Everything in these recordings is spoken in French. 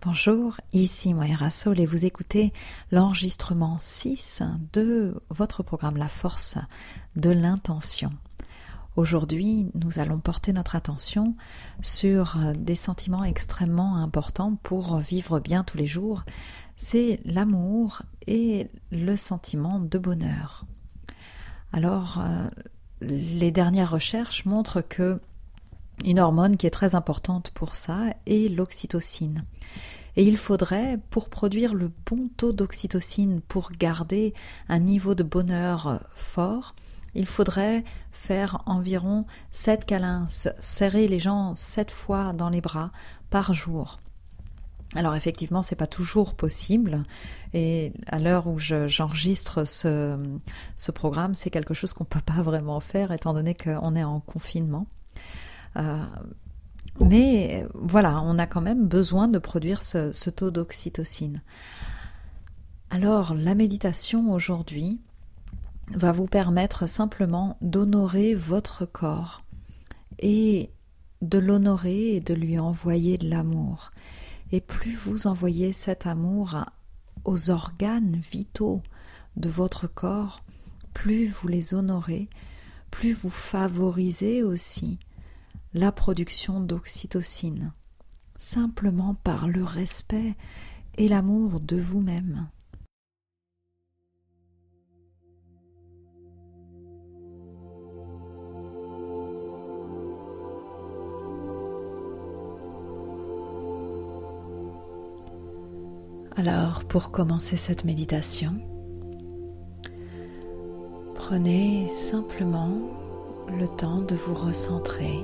Bonjour, ici Moira Soul et vous écoutez l'enregistrement 6 de votre programme La Force de l'intention. Aujourd'hui, nous allons porter notre attention sur des sentiments extrêmement importants pour vivre bien tous les jours. C'est l'amour et le sentiment de bonheur. Alors, les dernières recherches montrent que une hormone qui est très importante pour ça est l'oxytocine. Et il faudrait, pour produire le bon taux d'oxytocine, pour garder un niveau de bonheur fort, il faudrait faire environ 7 câlins, serrer les gens 7 fois dans les bras par jour. Alors effectivement, c'est pas toujours possible et à l'heure où j'enregistre ce programme, c'est quelque chose qu'on peut pas vraiment faire étant donné qu'on est en confinement. Mais voilà, on a quand même besoin de produire ce taux d'oxytocine. Alors, la méditation aujourd'hui va vous permettre simplement d'honorer votre corps et de l'honorer et de lui envoyer de l'amour. Et plus vous envoyez cet amour aux organes vitaux de votre corps, plus vous les honorez, plus vous favorisez aussi la production d'oxytocine, simplement par le respect et l'amour de vous-même. Alors, pour commencer cette méditation, prenez simplement le temps de vous recentrer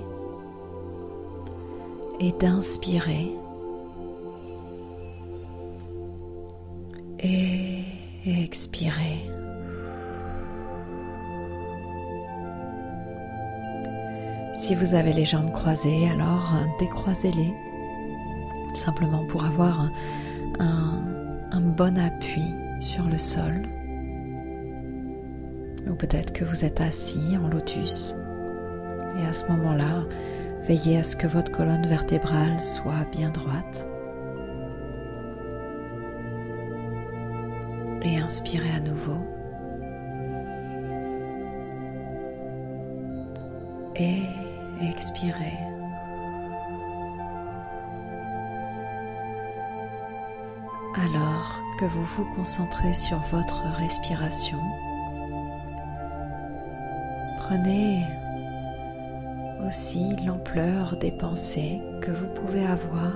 et d'inspirer et expirer. Si vous avez les jambes croisées, alors décroisez-les, simplement pour avoir un bon appui sur le sol. Ou peut-être que vous êtes assis en lotus et à ce moment-là, veillez à ce que votre colonne vertébrale soit bien droite. Et inspirez à nouveau. Et expirez. Alors que vous vous concentrez sur votre respiration, prenez aussi l'ampleur des pensées que vous pouvez avoir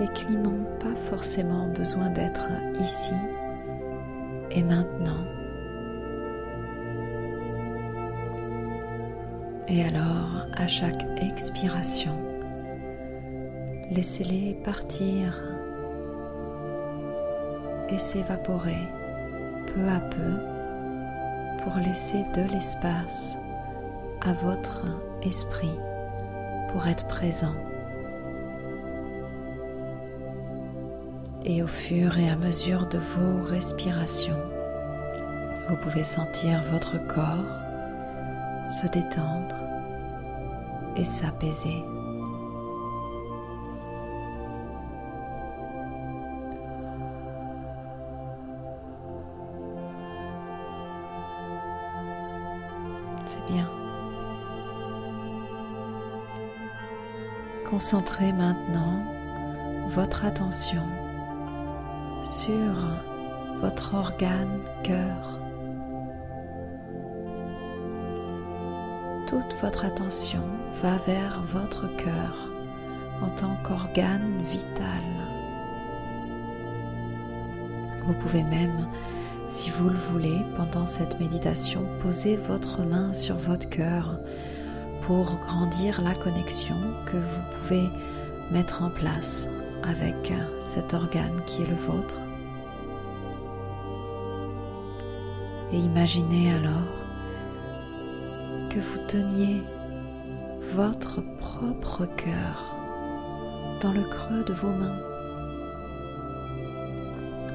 et qui n'ont pas forcément besoin d'être ici et maintenant. Et alors, à chaque expiration, laissez-les partir et s'évaporer peu à peu pour laisser de l'espace à votre esprit pour être présent. Et au fur et à mesure de vos respirations, vous pouvez sentir votre corps se détendre et s'apaiser. C'est bien. Concentrez maintenant votre attention sur votre organe cœur. Toute votre attention va vers votre cœur en tant qu'organe vital. Vous pouvez même, si vous le voulez, pendant cette méditation, poser votre main sur votre cœur pour grandir la connexion que vous pouvez mettre en place avec cet organe qui est le vôtre. Et imaginez alors que vous teniez votre propre cœur dans le creux de vos mains.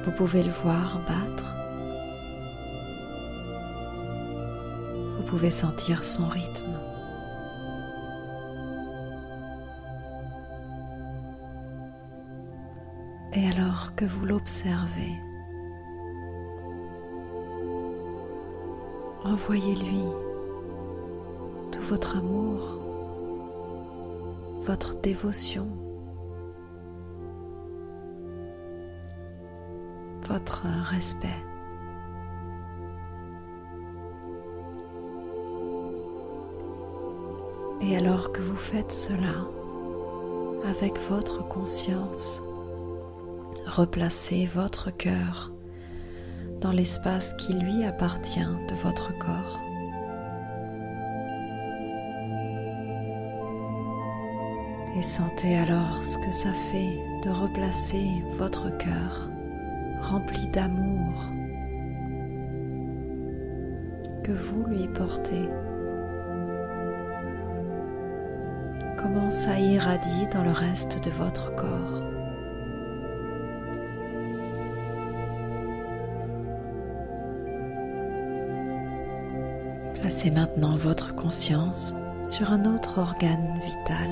Vous pouvez le voir battre. Vous pouvez sentir son rythme. Et alors que vous l'observez, envoyez-lui tout votre amour, votre dévotion, votre respect. Et alors que vous faites cela avec votre conscience, replacez votre cœur dans l'espace qui lui appartient de votre corps. Et sentez alors ce que ça fait de replacer votre cœur rempli d'amour que vous lui portez. Comment ça irradie dans le reste de votre corps. Placez maintenant votre conscience sur un autre organe vital.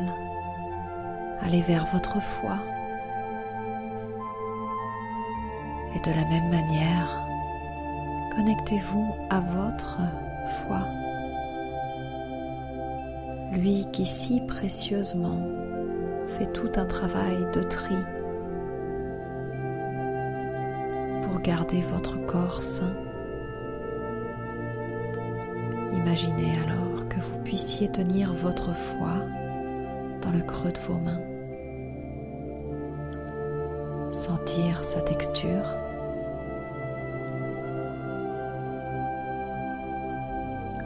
Allez vers votre foie. Et de la même manière, connectez-vous à votre foie. Lui qui si précieusement fait tout un travail de tri pour garder votre corps sain. Imaginez alors que vous puissiez tenir votre foie dans le creux de vos mains. Sentir sa texture.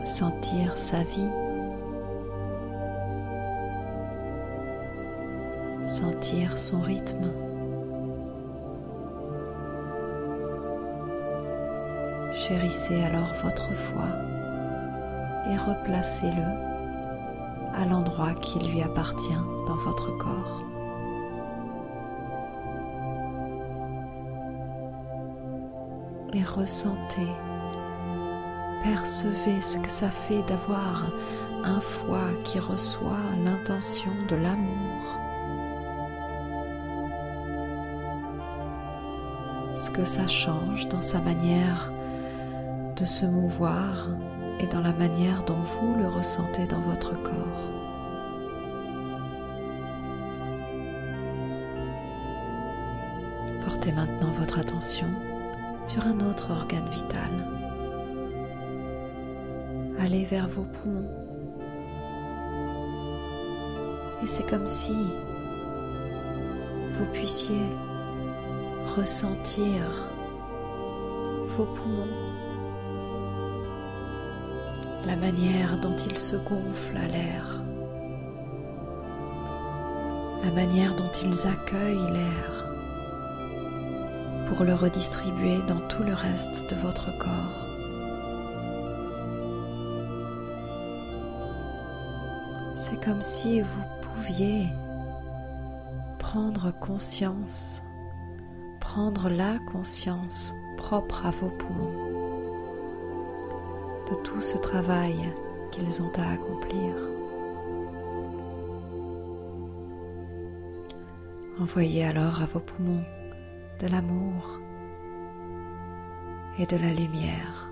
Sentir sa vie. Sentir son rythme. Chérissez alors votre foie et replacez-le à l'endroit qui lui appartient dans votre corps. Et ressentez, percevez ce que ça fait d'avoir un foie qui reçoit l'intention de l'amour. Ce que ça change dans sa manière de se mouvoir et dans la manière dont vous le ressentez dans votre corps. Portez maintenant votre attention sur un autre organe vital. Allez vers vos poumons. Et c'est comme si vous puissiez ressentir vos poumons, la manière dont ils se gonflent à l'air, la manière dont ils accueillent l'air pour le redistribuer dans tout le reste de votre corps. C'est comme si vous pouviez prendre conscience, prendre la conscience propre à vos poumons de tout ce travail qu'ils ont à accomplir. Envoyez alors à vos poumons de l'amour et de la lumière,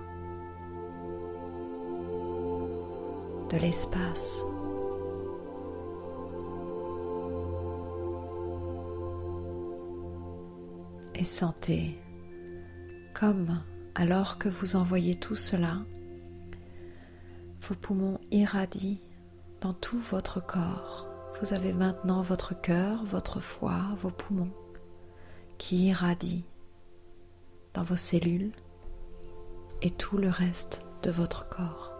de l'espace. Et sentez comme, alors que vous envoyez tout cela, vos poumons irradient dans tout votre corps. Vous avez maintenant votre cœur, votre foie, vos poumons qui irradient dans vos cellules et tout le reste de votre corps.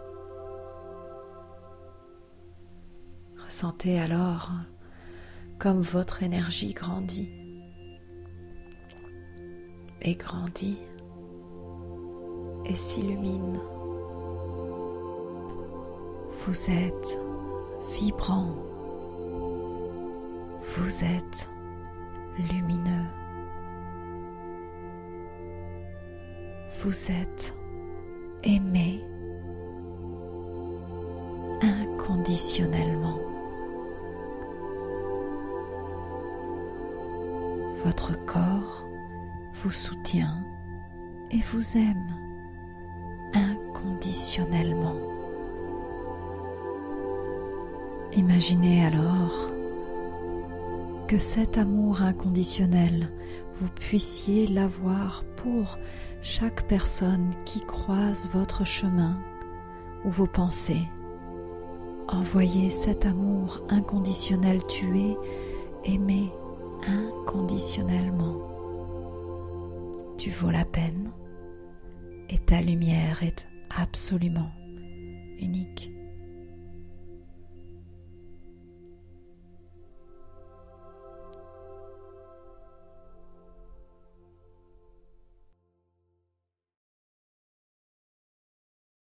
Ressentez alors comme votre énergie grandit et grandit et s'illumine. Vous êtes vibrant, vous êtes lumineux, vous êtes aimé inconditionnellement. Votre corps vous soutient et vous aime inconditionnellement. Imaginez alors que cet amour inconditionnel, vous puissiez l'avoir pour chaque personne qui croise votre chemin ou vos pensées. Envoyez cet amour inconditionnel, tu es aimé inconditionnellement. Tu vaux la peine et ta lumière est absolument